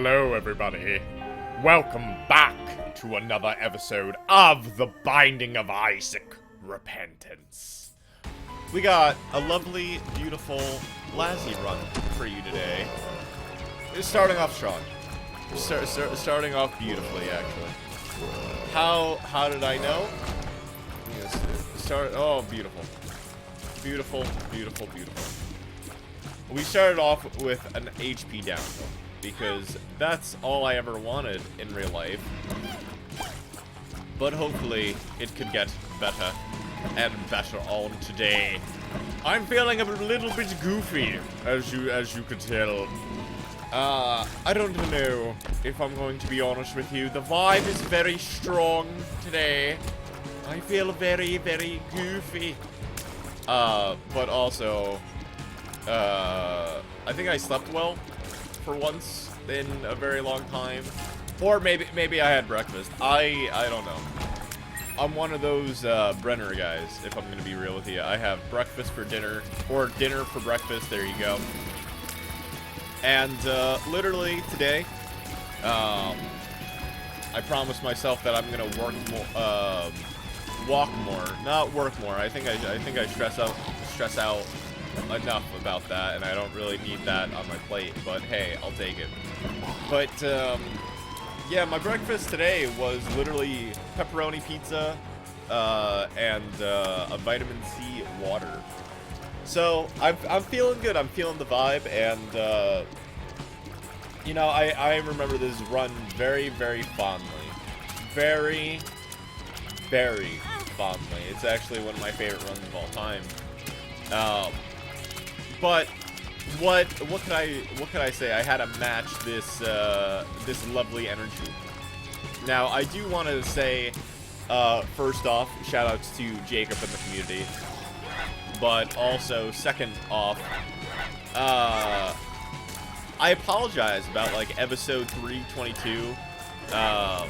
Hello, everybody. Welcome back to another episode of The Binding of Isaac: Repentance. We got a lovely, beautiful Lassie run for you today. It's starting off strong. Starting off beautifully, actually. How did I know? Oh, beautiful. Beautiful, beautiful, beautiful. We started off with an HP down, because that's all I ever wanted in real life. But hopefully, it could get better and better on today. I'm feeling a little bit goofy, as you could tell. I don't know if I'm going to be honest with you. The vibe is very strong today. I feel very, very goofy. But also, I think I slept well for once in a very long time. Or maybe I had breakfast. I don't know. I'm one of those Brenner guys, if I'm gonna be real with you. I have breakfast for dinner, or dinner for breakfast, there you go. And literally today, I promised myself that I'm gonna walk more, not work more. I think I stress out enough about that, and I don't really need that on my plate, but hey, I'll take it. But yeah, my breakfast today was literally pepperoni pizza and a vitamin C water. So I'm feeling good. I'm feeling the vibe, and you know, I remember this run very, very fondly. Very, very fondly. It's actually one of my favorite runs of all time. But what could I say? I had to match this this lovely energy. Now I do want to say, first off, shoutouts to Jacob in the community. But also, second off, I apologize about like episode 322. I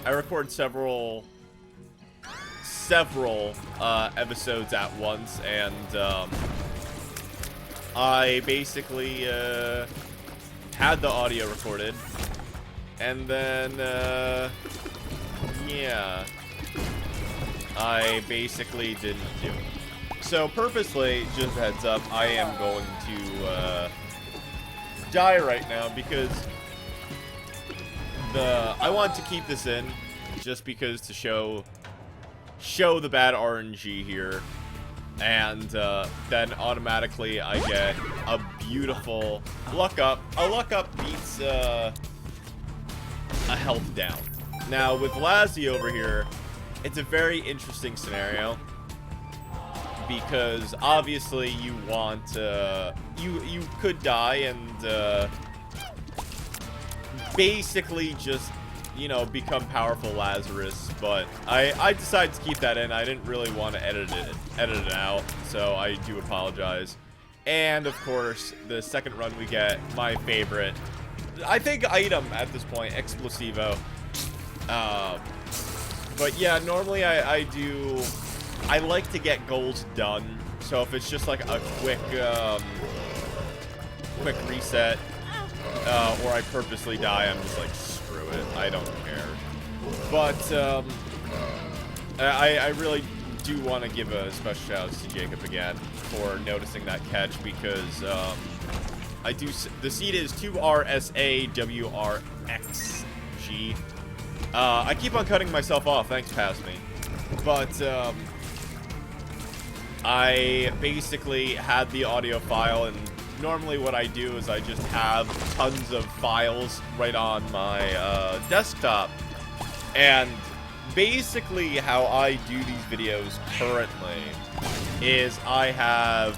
record several episodes at once, and I basically had the audio recorded, and then yeah, I basically didn't do it. So purposely, just a heads up, I am going to die right now because I want to keep this in just because to show the bad RNG here. And then automatically I get a beautiful luck up. A luck up beats a health down. Now with Lassie over here, it's a very interesting scenario because obviously you want you could die and basically just, you know, become powerful Lazarus, but I decided to keep that in. I didn't really want to edit it out, so I do apologize. And of course, the second run we get my favorite, I think, item at this point, Explosivo. But yeah, normally I like to get goals done. So if it's just like a quick reset, or I purposely die, I'm just like, screw it, I don't care. But I really do want to give a special shout out to Jacob again for noticing that catch, because the seed is 2RSAWRXG. I keep on cutting myself off, thanks past me. But I basically had the audio file, and normally what I do is I just have tons of files right on my desktop. And basically how I do these videos currently is I have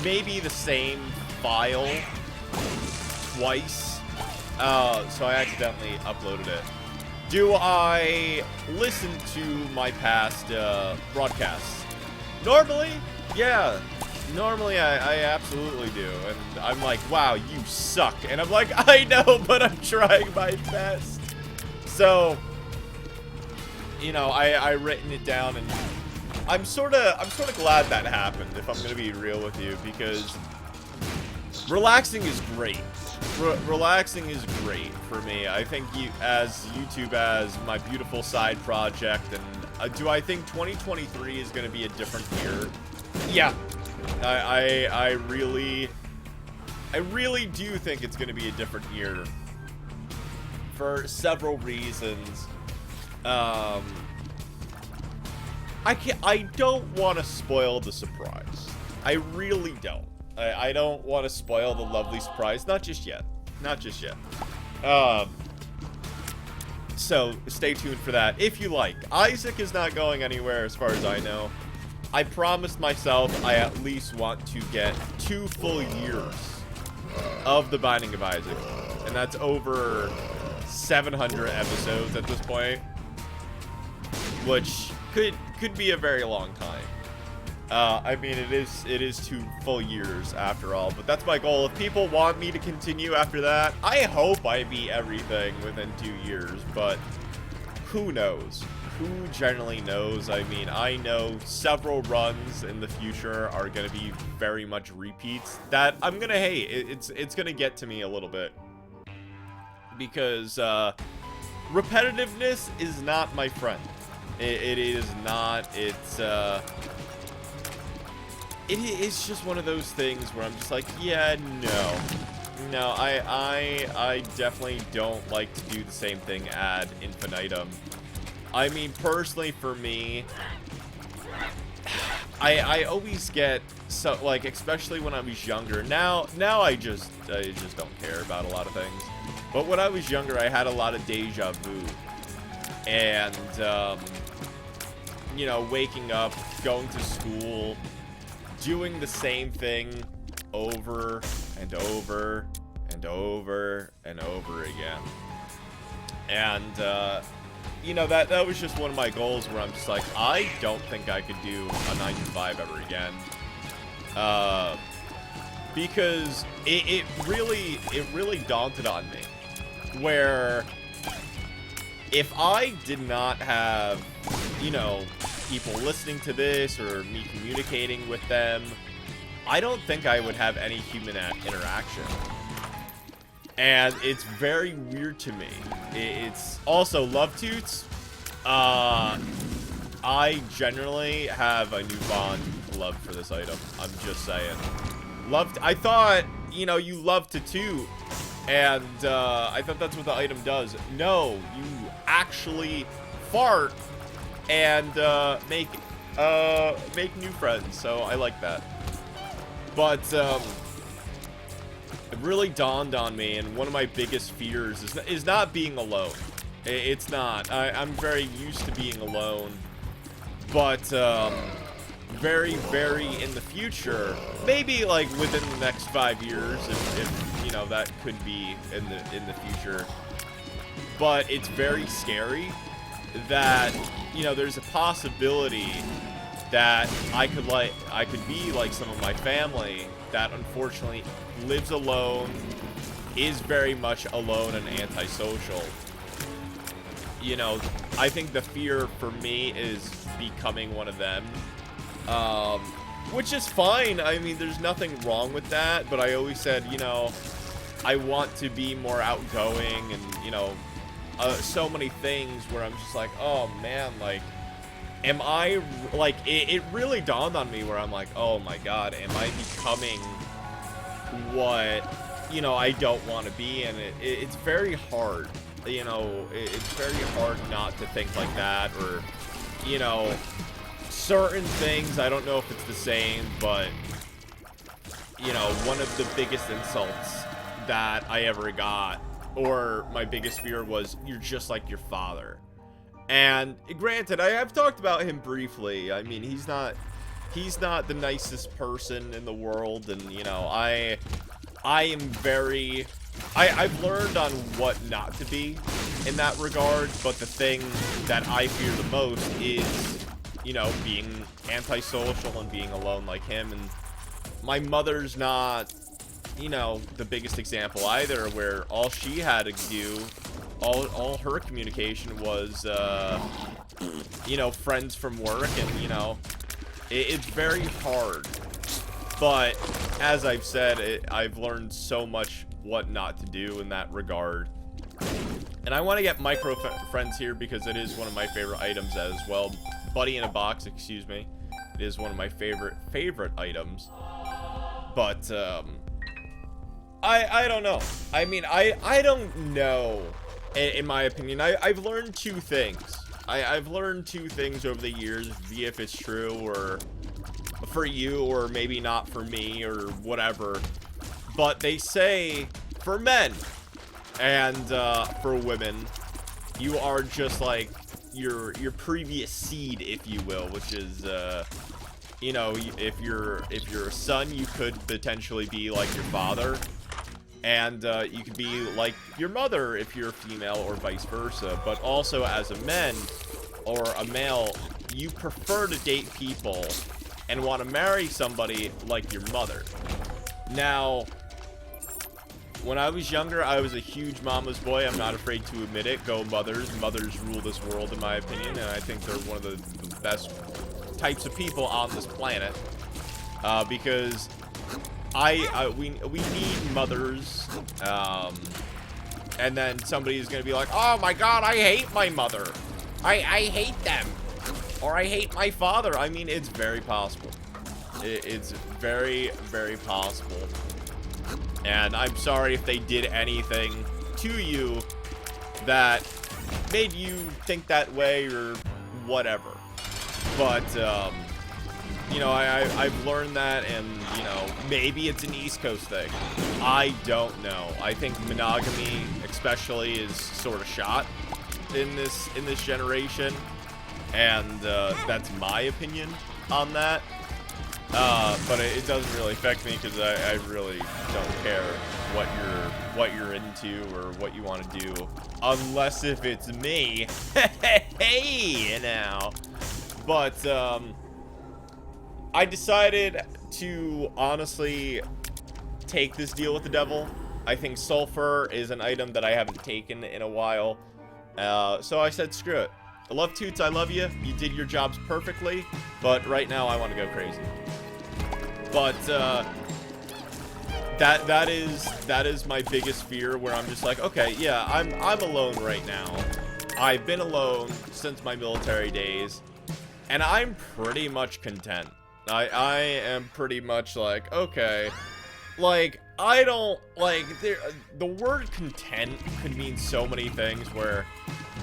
maybe the same file twice. So I accidentally uploaded it. Do I listen to my past broadcasts? Normally, yeah. Normally, I absolutely do. And I'm like, wow, you suck. And I'm like, I know, but I'm trying my best. So, you know, I written it down, and I'm sort of glad that happened, if I'm gonna be real with you, because relaxing is great. relaxing is great for me. I think YouTube as my beautiful side project, and do I think 2023 is going to be a different year? Yeah, I really do think it's going to be a different year for several reasons. I don't want to spoil the surprise. I really don't. I don't want to spoil the lovely surprise. Not just yet. Not just yet. So, stay tuned for that. If you like. Isaac is not going anywhere as far as I know. I promised myself I at least want to get 2 full years of The Binding of Isaac. And that's over 700 episodes at this point. Which could be a very long time. I mean, it is 2 full years after all, but that's my goal. If people want me to continue after that, I hope I beat everything within 2 years, but who knows? Who generally knows? I mean, I know several runs in the future are going to be very much repeats that I'm going to hate. It's going to get to me a little bit. Because repetitiveness is not my friend. It is not. It's just one of those things where I'm just like, yeah, no, I definitely don't like to do the same thing ad infinitum. I mean, personally, for me, I always get so, like, especially when I was younger. Now I just don't care about a lot of things. But when I was younger, I had a lot of deja vu, and you know, waking up, going to school, doing the same thing over and over and over and over again. And you know, that was just one of my goals where I'm just like, I don't think I could do a 9 to 5 ever again. Because it really daunted on me. Where if I did not have, you know, people listening to this or me communicating with them, I don't think I would have any human interaction. And it's very weird to me. It's also Love Toots. I generally have a newfound love for this item. I'm just saying. I thought, you know, you love to toot. And I thought that's what the item does. No, you actually fart and make new friends. So I like that. But it really dawned on me, and one of my biggest fears is not being alone. It's not. I'm very used to being alone. But very, very in the future, maybe like within the next 5 years, if you know, that could be in the future. But it's very scary that, you know, there's a possibility that I could be like some of my family that unfortunately lives alone, is very much alone and antisocial. You know, I think the fear for me is becoming one of them. Which is fine. I mean, there's nothing wrong with that, but I always said, you know, I want to be more outgoing and, you know, so many things where I'm just like, oh man, like, am I, like, it really dawned on me where I'm like, oh my god, am I becoming what, you know, I don't want to be? And it's very hard, you know, it's very hard not to think like that, or, you know, certain things, I don't know if it's the same, but, you know, one of the biggest insults that I ever got, or my biggest fear, was, you're just like your father. And granted, I have talked about him briefly. I mean, he's not the nicest person in the world, and, you know, I am very, I've learned on what not to be in that regard, but the thing that I fear the most is, you know, being antisocial and being alone like him. And my mother's not, you know, the biggest example either, where all she had to do, all her communication was, you know, friends from work, and, you know, it's very hard. But as I've said, I've learned so much what not to do in that regard. And I want to get micro friends here because it is one of my favorite items as well. Buddy in a box, excuse me. It is one of my favorite items. But I don't know. I mean, I don't know. In my opinion, I've learned two things. I've learned two things over the years, be if it's true or for you or maybe not for me or whatever. But they say for men and for women, you are just like your previous seed, if you will, which is you know, if you're a son, you could potentially be like your father. And you could be like your mother if you're a female or vice versa. But also as a man or a male, you prefer to date people and want to marry somebody like your mother. Now, when I was younger, I was a huge mama's boy. I'm not afraid to admit it. Go mothers. Mothers rule this world, in my opinion. And I think they're one of the best types of people on this planet. Because we need mothers, and then somebody's gonna be like, oh my god, I hate my mother, I hate them, or I hate my father. I mean, it's very possible. It's very, very possible. And I'm sorry if they did anything to you that made you think that way or whatever. But you know, I've learned that, and, you know, maybe it's an East Coast thing. I don't know. I think monogamy, especially, is sort of shot in this generation, and that's my opinion on that. But it doesn't really affect me because I really don't care what you're into or what you want to do, unless if it's me. Hey, now. But I decided to honestly take this deal with the devil. I think sulfur is an item that I haven't taken in a while. So I said, screw it. I love Toots, I love you. You did your jobs perfectly. But right now I want to go crazy. But that is my biggest fear, where I'm just like, okay, yeah, I'm alone right now. I've been alone since my military days, and I'm pretty much content. I am pretty much like, okay, like, I don't, like, the word content could mean so many things, where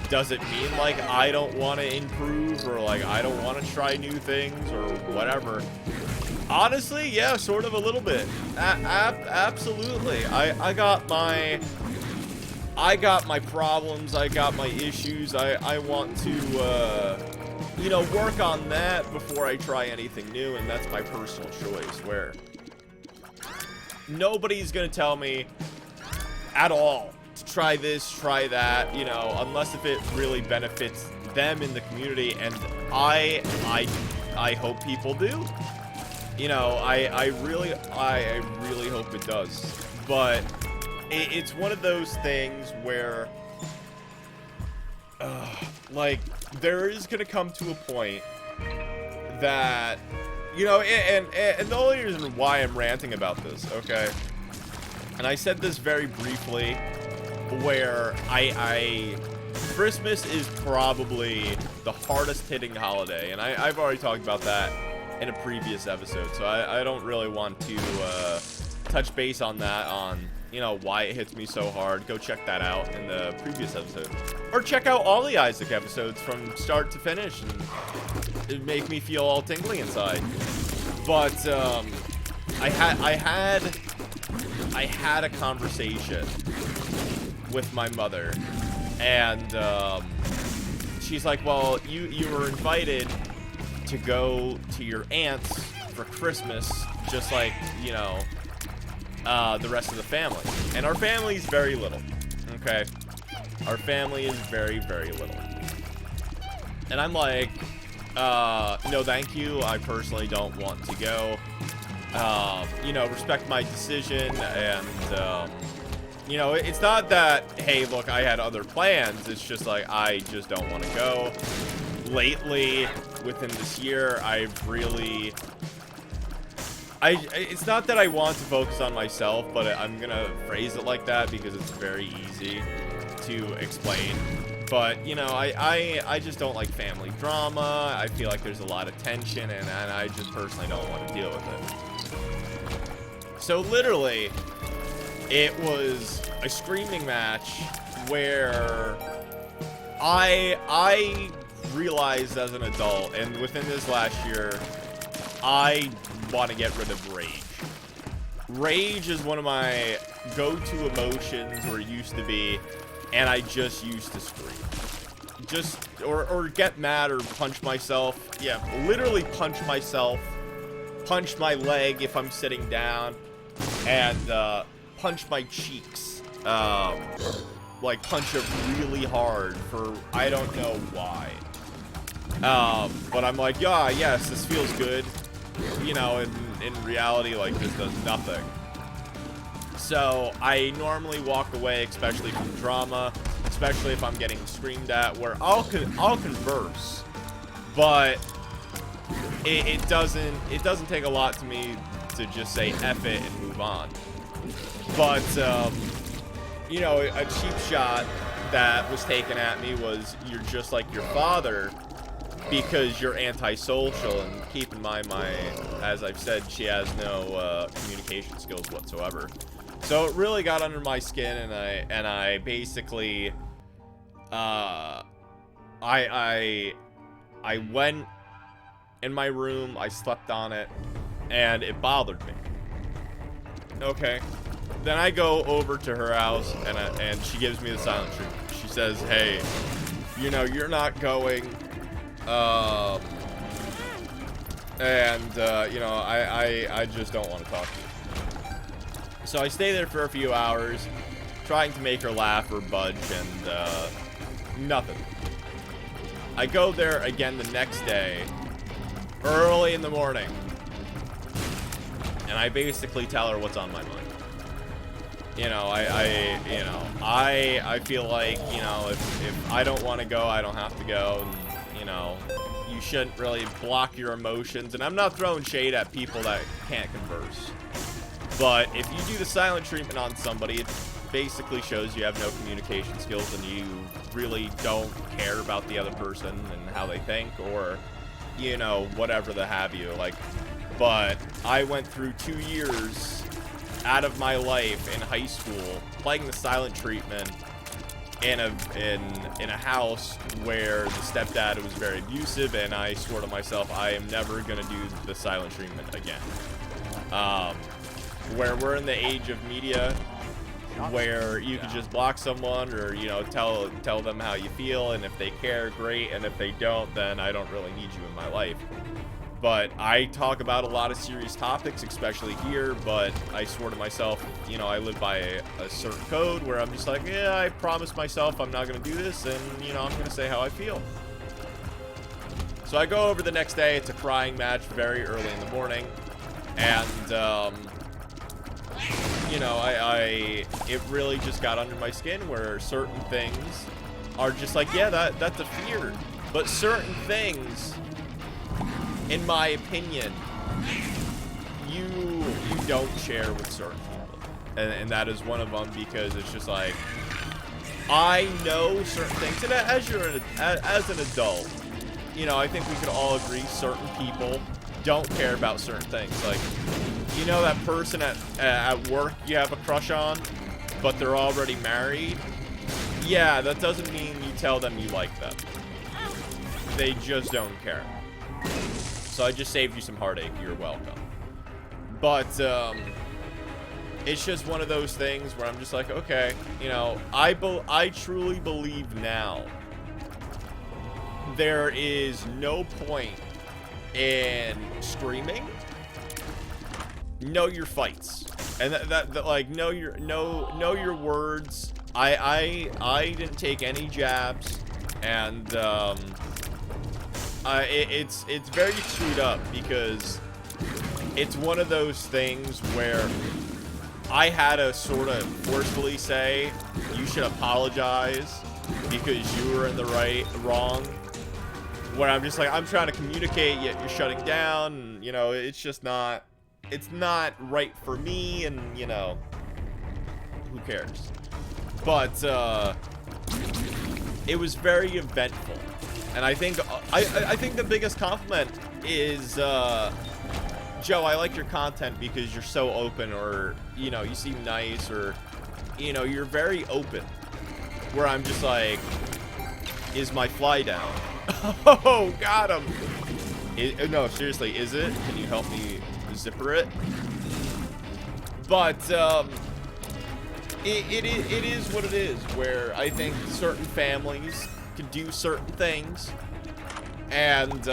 does it mean, like, I don't want to improve, or, like, I don't want to try new things, or whatever? Honestly, yeah, sort of a little bit. Absolutely. I got my problems, I got my issues, I want to, you know, work on that before I try anything new, and that's my personal choice, where nobody's gonna tell me at all to try this, try that, you know, unless if it really benefits them in the community, and I hope people do. You know, I really hope it does. But it's one of those things where, like, there is gonna come to a point that, you know, and the only reason why I'm ranting about this, okay, and I said this very briefly, where Christmas is probably the hardest hitting holiday, and I've already talked about that in a previous episode, so I don't really want to touch base on that, on, you know, why it hits me so hard. Go check that out in the previous episode, or check out all the Isaac episodes from start to finish, and it make me feel all tingly inside. But I had a conversation with my mother, and she's like, well, you were invited to go to your aunt's for Christmas, just like, you know, the rest of the family. And our family's very little, okay? Our family is very, very little. And I'm like, no thank you, I personally don't want to go. You know, respect my decision, and, you know, it's not that, hey, look, I had other plans, it's just like, I just don't want to go. Lately, within this year, I've it's not that I want to focus on myself, but I'm gonna phrase it like that because it's very easy to explain. But, you know, I just don't like family drama. I feel like there's a lot of tension, and I just personally don't want to deal with it. So literally, it was a screaming match where I realized as an adult, and within this last year, I want to get rid of rage. Rage is one of my go-to emotions, or used to be, and I just used to scream. Just, or get mad or punch myself. Yeah, literally punch myself. Punch my leg if I'm sitting down. And, punch my cheeks. Like, punch it really hard for, I don't know why. But I'm like, yeah, yes, this feels good. You know, in reality, like, this does nothing. So, I normally walk away, especially from drama, especially if I'm getting screamed at, where I'll converse, but it doesn't take a lot to me to just say F it and move on. But, you know, a cheap shot that was taken at me was, you're just like your father, because you're antisocial, and keep in mind, as I've said, she has no communication skills whatsoever. So it really got under my skin, and I basically, I went in my room, I slept on it, and it bothered me. Okay. Then I go over to her house, and she gives me the silent treatment. She says, hey, you know, you're not going, you know, I just don't want to talk to you. So I stay there for a few hours, trying to make her laugh or budge, and nothing. I go there again the next day, early in the morning, and I basically tell her what's on my mind. You know, I feel like, you know, if I don't want to go, I don't have to go, and, you know, you shouldn't really block your emotions, and I'm not throwing shade at people that can't converse. But if you do the silent treatment on somebody, it basically shows you have no communication skills and you really don't care about the other person and how they think, or, you know, whatever the have you. Like, but I went through 2 years out of my life in high school playing the silent treatment in a house where the stepdad was very abusive, and I swore to myself I am never gonna do the silent treatment again. Where we're in the age of media, where you can just block someone, or, you know, tell them how you feel, and if they care, great, and if they don't, then I don't really need you in my life. But I talk about a lot of serious topics, especially here, but I swore to myself, you know, I live by a certain code where I'm just like, yeah, I promised myself I'm not going to do this, and, you know, I'm going to say how I feel. So I go over the next day. It's a crying match very early in the morning, and, you know, it really just got under my skin where certain things are just like, yeah, that's a fear. But certain things, in my opinion, you don't share with certain people. And that is one of them, because it's just like, I know certain things. And as an adult, you know, I think we could all agree certain people don't care about certain things. Like, you know, that person at work you have a crush on, but they're already married? Yeah, that doesn't mean you tell them you like them. They just don't care. So I just saved you some heartache. You're welcome. But, it's just one of those things where I'm just like, okay, you know, I truly believe now there is no point in screaming. Know your fights, and that like know your words. I didn't take any jabs, and it's very chewed up, because it's one of those things where I had to sort of forcefully say, you should apologize because you were in the wrong. Where I'm just like, I'm trying to communicate, yet you're shutting down. And, you know, it's just not it's not right for me, and, you know, who cares? But, it was very eventful. And I think, I think the biggest compliment is, Joe, I like your content because you're so open, or, you know, you seem nice, or, you know, you're very open. Where I'm just like, is my fly down? Oh, got him! No, seriously, is it? Can you help me zipper it? But, it is what it is, where I think certain families can do certain things, and,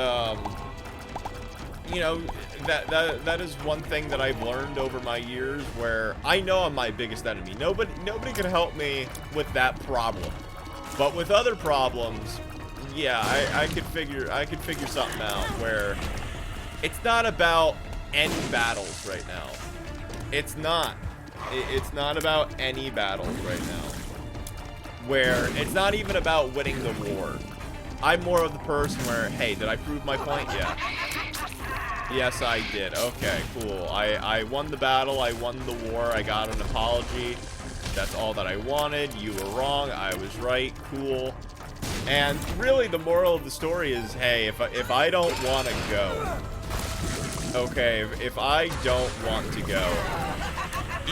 you know, that is one thing that I've learned over my years, where I know I'm my biggest enemy. Nobody can help me with that problem. But with other problems, yeah, I could figure something out, where it's not about any battles right now. It's not. It's not about any battles right now. Where it's not even about winning the war. I'm more of the person where, hey, did I prove my point? Yeah. Yes, I did. Okay, cool. I won the battle. I won the war. I got an apology. That's all that I wanted. You were wrong. I was right. Cool. And really, the moral of the story is, hey, if I don't want to go, okay, if I don't want to go,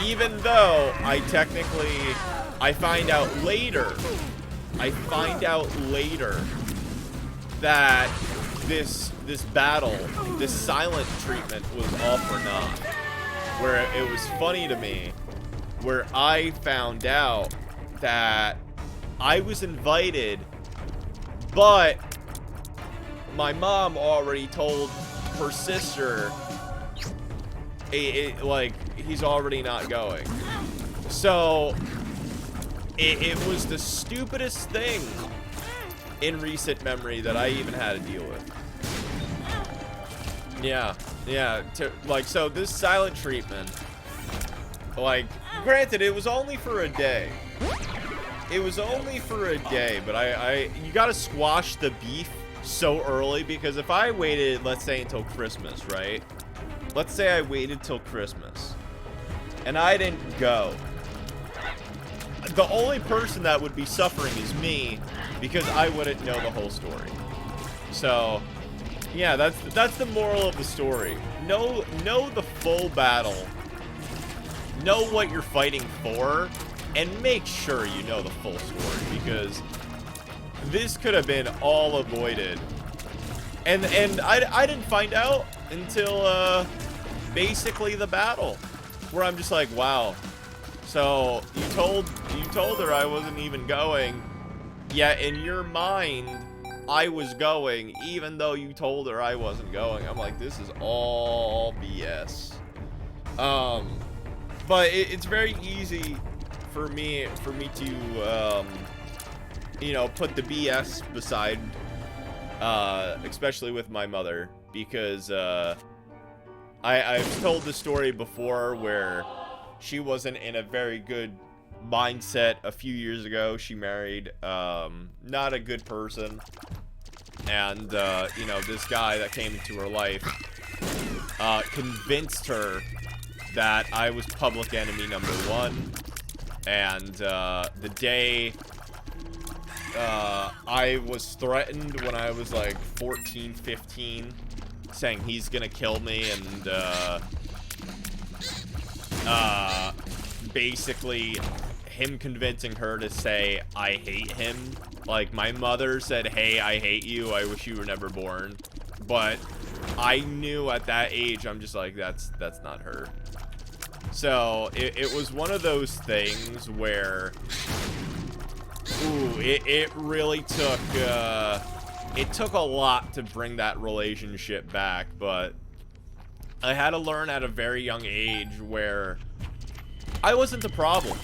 even though I find out later that this battle, this silent treatment was all for naught. Where it was funny to me, where I found out that I was invited, but my mom already told her sister, like, he's already not going. So, it was the stupidest thing in recent memory that I even had to deal with. Yeah, like, so this silent treatment, like, granted, it was only for a day. It was only for a day, but you gotta squash the beef so early, because if I waited, let's say, until Christmas, right? Let's say I waited till Christmas, and I didn't go. The only person that would be suffering is me, because I wouldn't know the whole story. So, yeah, that's the moral of the story. Know the full battle. Know what you're fighting for, and make sure you know the full story, because this could have been all avoided. And I didn't find out until basically the battle, where I'm just like, wow. So you told her I wasn't even going, yet in your mind I was going, even though you told her I wasn't going. I'm like, this is all BS. But it's very easy for me to you know, put the BS beside, especially with my mother, because I've told the story before where she wasn't in a very good mindset a few years ago. She married not a good person, and you know, this guy that came into her life convinced her that I was public enemy #1, and the day I was threatened when I was like 14, 15, saying he's gonna kill me, and basically him convincing her to say I hate him. Like, my mother said, hey, I hate you, I wish you were never born. But I knew at that age, I'm just like, that's not her. So it was one of those things where, ooh, it really took it took a lot to bring that relationship back. But I had to learn at a very young age where I wasn't the problem,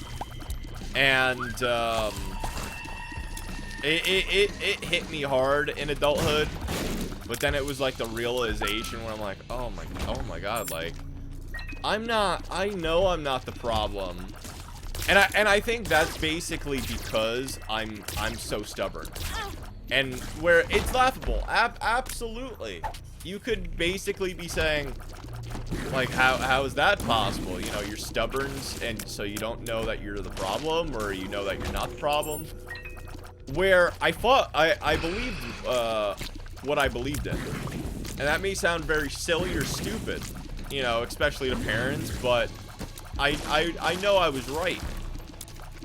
and it hit me hard in adulthood. But then it was like the realization where I'm like, oh my god, like, I know I'm not the problem. And I think that's basically because I'm so stubborn. And where it's laughable. Absolutely. You could basically be saying, Like, how is that possible? You know, you're stubborn, and so you don't know that you're the problem, or you know that you're not the problem. Where I believed what I believed in. And that may sound very silly or stupid, you know, especially to parents, but I know I was right.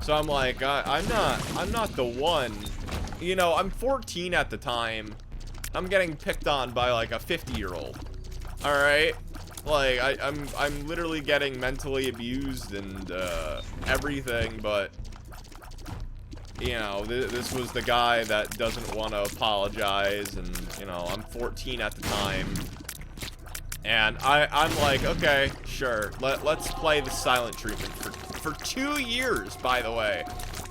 So I'm like, I'm not the one. You know, I'm 14 at the time. I'm getting picked on by like a 50-year-old. All right? Like, I'm literally getting mentally abused and everything, but you know, this was the guy that doesn't want to apologize, and you know, I'm 14 at the time, and I'm like, okay, sure, let's play the silent treatment for 2 years, by the way,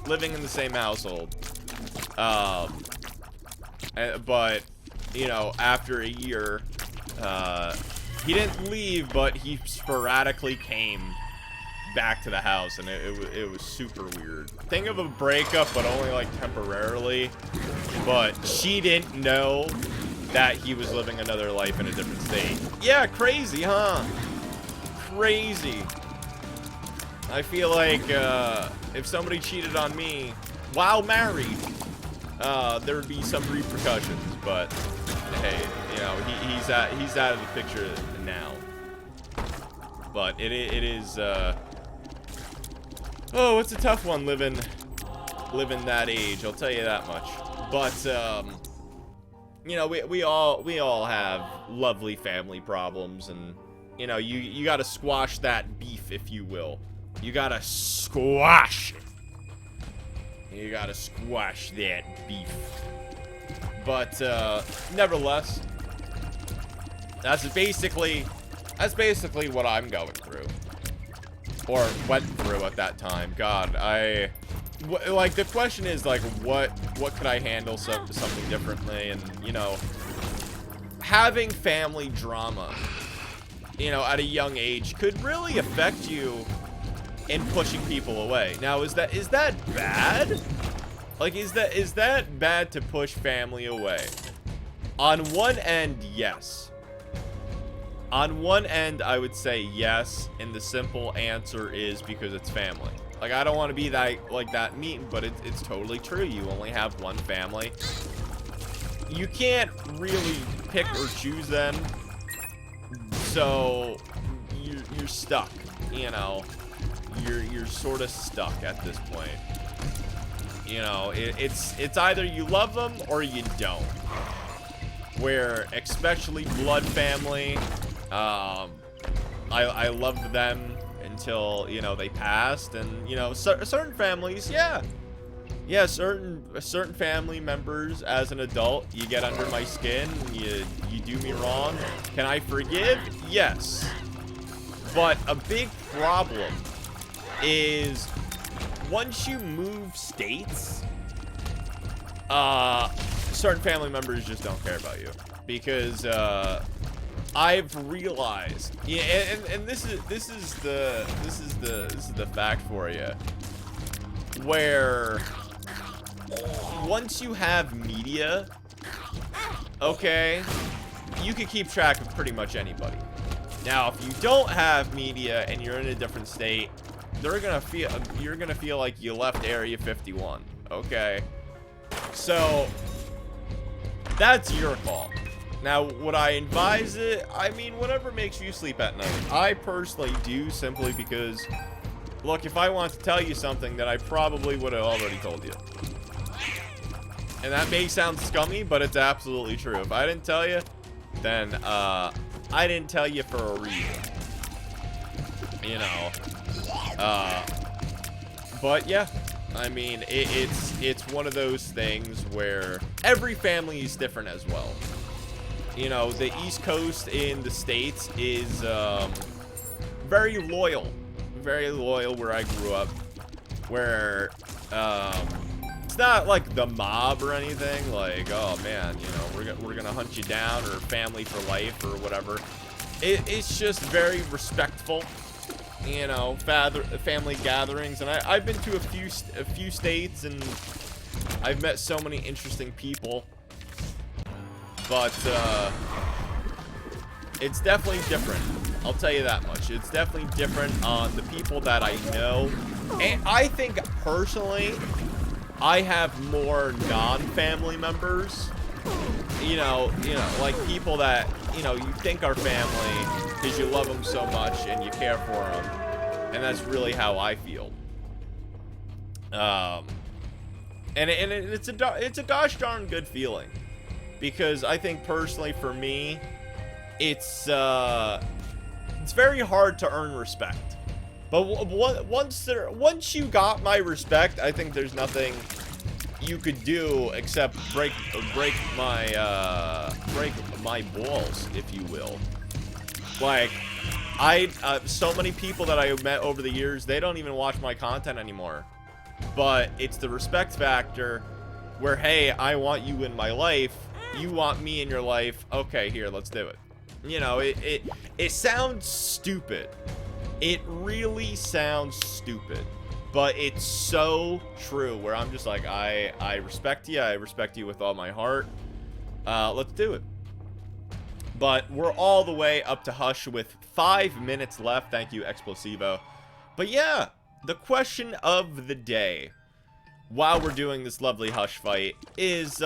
living in the same household. But you know, after a year, he didn't leave, but he sporadically came back to the house, and it was super weird. Think of a breakup, but only like temporarily. But she didn't know that he was living another life in a different state. Yeah, crazy, huh? Crazy. I feel like if somebody cheated on me while married, there would be some repercussions. But hey, you know, he's out of the picture now. But it is oh, it's a tough one living that age, I'll tell you that much. But you know, we all have lovely family problems, and you know, you got to squash that beef, if you will. You got to squash it. You got to squash that beef. But nevertheless, that's basically what I'm going through, or went through at that time. God, like, the question is, like, what could I handle something differently? And you know, having family drama, you know, at a young age could really affect you in pushing people away. Now, is that bad? Like, is that bad to push family away? On one end, yes. On one end, I would say yes, and the simple answer is because it's family. Like, I don't want to be that mean, but it's totally true. You only have one family. You can't really pick or choose them, so you're stuck. You know, you're sort of stuck at this point. You know, it's either you love them or you don't. Where, especially blood family, I loved them until, you know, they passed. And you know, certain families, yeah, certain family members, as an adult, you get under my skin, you do me wrong. Can I forgive? Yes. But a big problem is, once you move states, certain family members just don't care about you, because I've realized, yeah, and this is the fact for you, where once you have media, okay, you can keep track of pretty much anybody. Now, if you don't have media and you're in a different state, you're gonna feel like you left Area 51. Okay, so that's your call. Now, would I advise it? I mean, whatever makes you sleep at night. I personally do, simply because, look, if I want to tell you something, then I probably would have already told you. And that may sound scummy, but it's absolutely true. If I didn't tell you, then I didn't tell you for a reason. You know. But yeah, I mean, it's one of those things where every family is different as well. You know, the East Coast in the States is very loyal where I grew up, where it's not like the mob or anything, like, oh man, you know, we're gonna hunt you down, or family for life, or whatever. It's just very respectful. You know, family gatherings, and I've been to a few states, and I've met so many interesting people. But It's definitely different. I'll tell you that much. It's definitely different on the people that I know. And I think, personally, I have more non-family members. You know, like people that, you think are family because you love them so much and you care for them. And that's really how I feel. And it's a gosh darn good feeling. Because I think, personally, for me, it's very hard to earn respect. But once you got my respect, I think there's nothing you could do except break my balls, if you will. Like, so many people that I met over the years, they don't even watch my content anymore. But it's the respect factor where, hey, I want you in my life. You want me in your life. Okay, here, let's do it. It sounds stupid. It really sounds stupid. But it's so true, where I'm just like, I respect you. I respect you with all my heart. Let's do it. But we're all the way up to Hush with 5 minutes left. Thank you, Explosivo. But yeah, the question of the day, while we're doing this lovely Hush fight, is,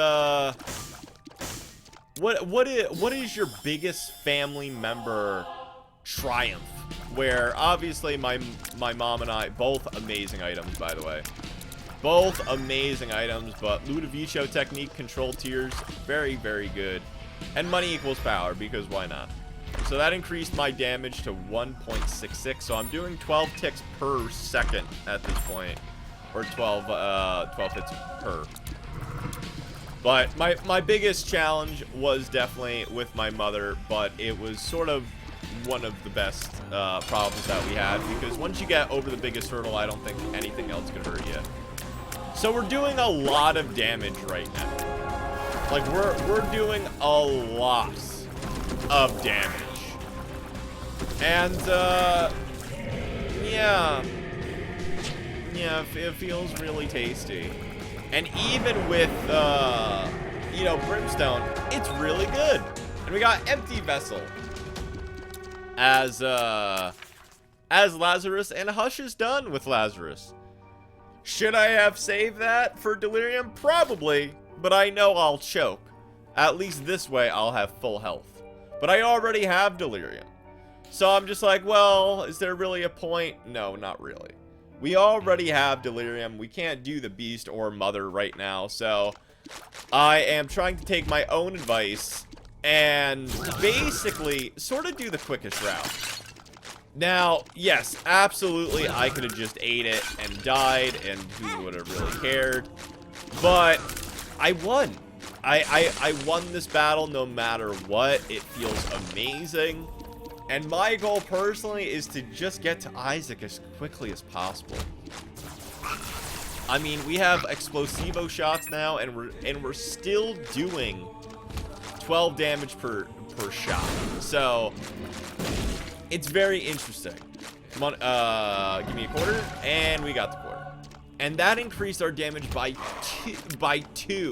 what is your biggest family member triumph? Where obviously my mom and I, both amazing items, by the way, both amazing items, but Ludovico technique, control tiers, very, very good, and money equals power, because why not? So that increased my damage to 1.66, so I'm doing 12 ticks per second at this point, or 12 hits per. But my biggest challenge was definitely with my mother, but it was sort of one of the best problems that we had, because once you get over the biggest hurdle, I don't think anything else could hurt you. So we're doing a lot of damage right now. Like, we're doing a lot of damage. And yeah, it feels really tasty. And even with Brimstone, it's really good. And we got Empty Vessel as Lazarus, and Hush is done with Lazarus. Should I have saved that for Delirium? Probably, but I know I'll choke. At least this way I'll have full health. But I already have Delirium. So I'm just like, well, is there really a point? No, not really. We already have Delirium. We can't do the Beast or Mother right now, so I am trying to take my own advice and basically sort of do the quickest route. Now, yes, absolutely, I could have just ate it and died, and who would have really cared? But I won. I won this battle no matter what. It feels amazing. And my goal personally is to just get to Isaac as quickly as possible. I mean, we have Explosivo shots now, and we're still doing 12 damage per shot. So it's very interesting. Come on, give me a quarter, and we got the quarter. And that increased our damage by two.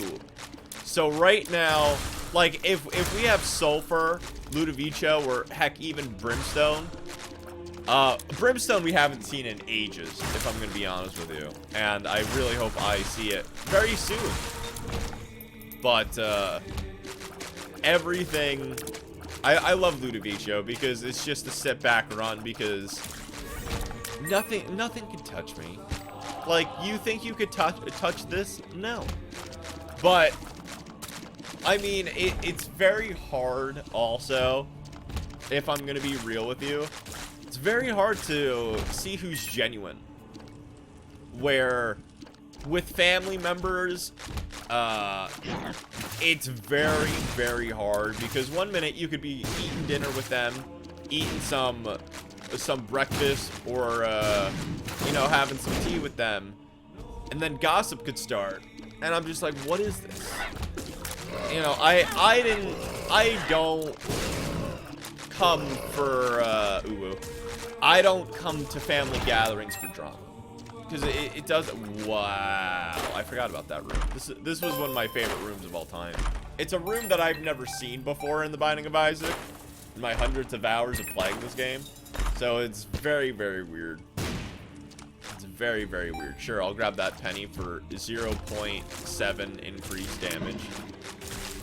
So right now, like, if we have Sulfur, Ludovico, or heck, even Brimstone. Brimstone we haven't seen in ages, if I'm going to be honest with you. And I really hope I see it very soon. But, everything... I love Ludovico because it's just a sit back run, because nothing can touch me. Like, you think you could touch this? No. But... I mean, it's very hard also, if I'm going to be real with you. It's very hard to see who's genuine. Where, with family members, it's very, very hard. Because one minute you could be eating dinner with them, eating some breakfast, or, having some tea with them. And then gossip could start. And I'm just like, what is this? I don't come for, I don't come to family gatherings for drama. Because it doesn't, wow, I forgot about that room. This was one of my favorite rooms of all time. It's a room that I've never seen before in The Binding of Isaac. in my hundreds of hours of playing this game. So it's very, very weird. It's very, very weird. Sure, I'll grab that penny for 0.7 increased damage.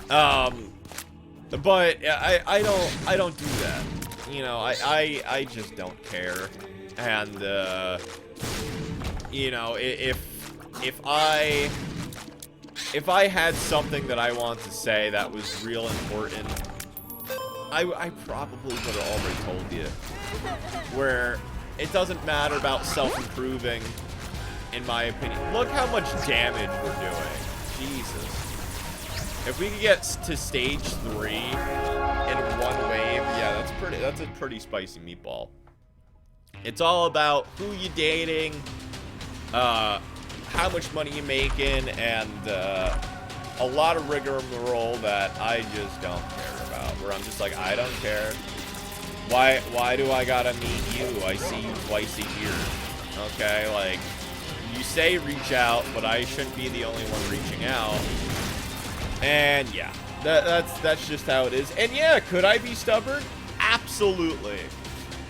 But I don't do that. You know, I just don't care. And you know, if I had something that I want to say that was real important, I probably would have already told you. Where it doesn't matter about self-improving, in my opinion. Look how much damage we're doing. Jesus. If we could get to stage 3 in one wave, yeah, that's a pretty spicy meatball. It's all about who you dating, how much money you making, and a lot of rigmarole that I just don't care about. Where I'm just like, I don't care. Why do I gotta meet you? I see you twice a year. Okay, like, you say reach out, but I shouldn't be the only one reaching out. And yeah, that's just how it is. And yeah, could I be stubborn? Absolutely.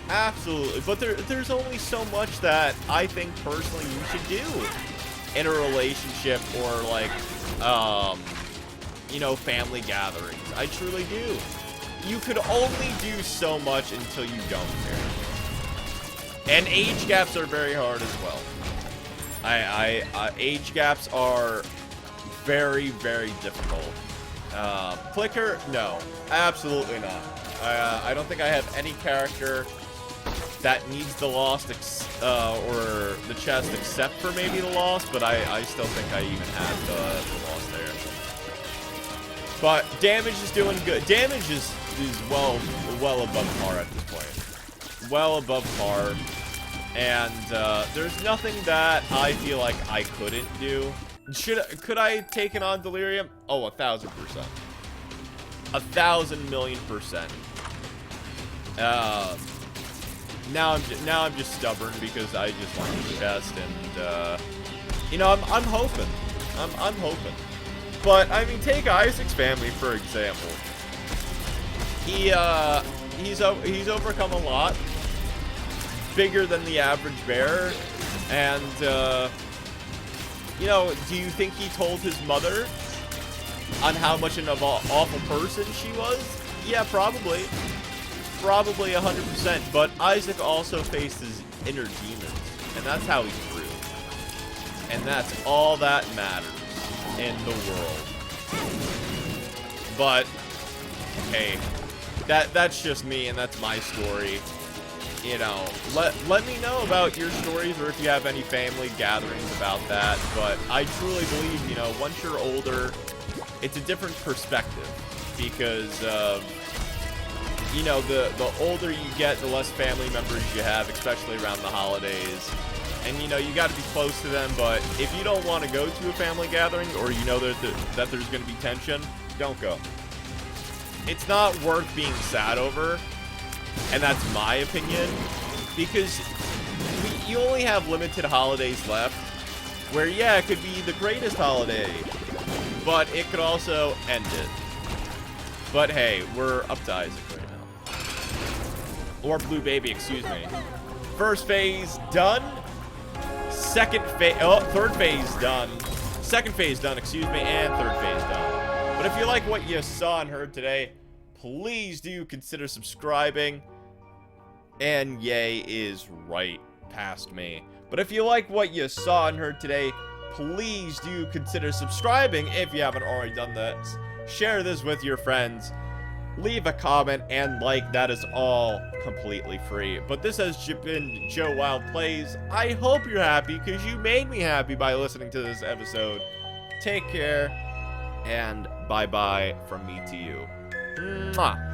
Absolutely. But there's only so much that I think personally you should do in a relationship or like, you know, family gatherings. I truly do. You could only do so much until you don't care. And age gaps are very hard as well. Age gaps are very, very difficult. Clicker? No, absolutely not. I don't think I have any character that needs the lost or the chest except for maybe the lost, but I still think I even have the lost there. But damage is doing good. Damage is well above par at this point. Well above par. And there's nothing that I feel like I couldn't do. Could I have taken on Delirium? Oh, 1,000%. 1,000,000,000%. Now I'm just stubborn because I just want the chest, and you know, I'm hoping. I'm hoping. But I mean, take Isaac's family for example. He's overcome a lot, bigger than the average bear, and you know, do you think he told his mother on how much of an awful person she was? Yeah, probably. Probably 100%. But Isaac also faced his inner demons, and that's how he grew. And that's all that matters in the world. But hey, that's just me, and that's my story. You know, let me know about your stories, or if you have any family gatherings about that. But I truly believe, you know, once you're older, it's a different perspective, because you know, the older you get, the less family members you have, especially around the holidays. And you know, you got to be close to them. But if you don't want to go to a family gathering, or you know that there's going to be tension, don't go. It's not worth being sad over. And that's my opinion, because you only have limited holidays left, where, yeah, it could be the greatest holiday, but it could also end it. But hey, we're up to Isaac right now. Or Blue Baby, excuse me. First phase done. Third phase done. Second phase done, excuse me, and third phase done. But if you like what you saw and heard today, please do consider subscribing. And yay is right past me. But if you like what you saw and heard today, please do consider subscribing if you haven't already done that. Share this with your friends. Leave a comment and like. That is all completely free. But this has been Joe Wilde Plays. I hope you're happy, because you made me happy by listening to this episode. Take care, and bye-bye from me to you. Mwah.